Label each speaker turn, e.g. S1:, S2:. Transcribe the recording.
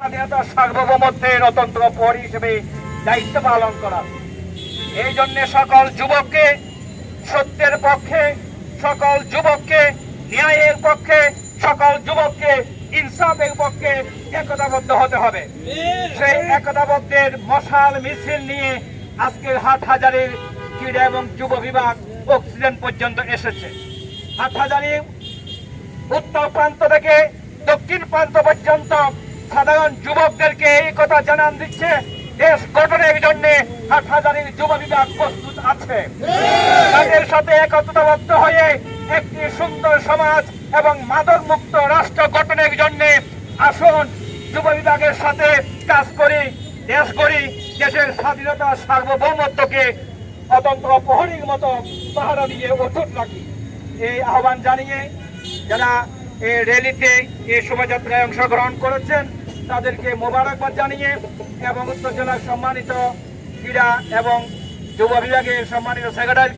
S1: স্বাধীনতা সার্বভৌমত্বের অতন্ত্র প্রহরী হিসেবে দায়িত্ব পালন করা। এই জন্য সকল যুবককে সত্যের পক্ষে, সকল যুবককে ন্যায়ের পক্ষে, সকল যুবককে ইনসাফের পক্ষে একতাবদ্ধ হতে হবে। সেই একতাবদ্ধের মশাল মিছিল নিয়ে আজকের হাটহাজারীর ক্রীড়া এবং যুব বিভাগ অক্সিজেন পর্যন্ত এসেছে। হাটহাজারী উত্তর প্রান্ত থেকে দক্ষিণ প্রান্ত পর্যন্ত সাধারণ যুবকদেরকে এই কথা জানান দিচ্ছে, দেশ গঠনের জন্য হাটহাজারীর যুব বিভাগ প্রস্তুত আছে। তাদের সাথে একত্রবদ্ধ হয়ে একটি সুন্দর সমাজ এবং মাদক মুক্ত রাষ্ট্র গঠনের জন্য আসুন যুব বিভাগের সাথে কাজ করি, দেশ গড়ি, দেশের স্বাধীনতা সার্বভৌমত্বকে অতন্ত্র প্রহরীর মতো পাহারা দিয়ে অটুট রাখি। এই আহ্বান জানিয়ে যারা এই র্যালিতে এই শোভাযাত্রায় অংশগ্রহণ করেছেন তাদেরকে মোবারকবাদ জানিয়ে এবং উত্তর জেলার সম্মানিত ক্রীড়া এবং যুব বিভাগের সম্মানিত সেক্রেটারি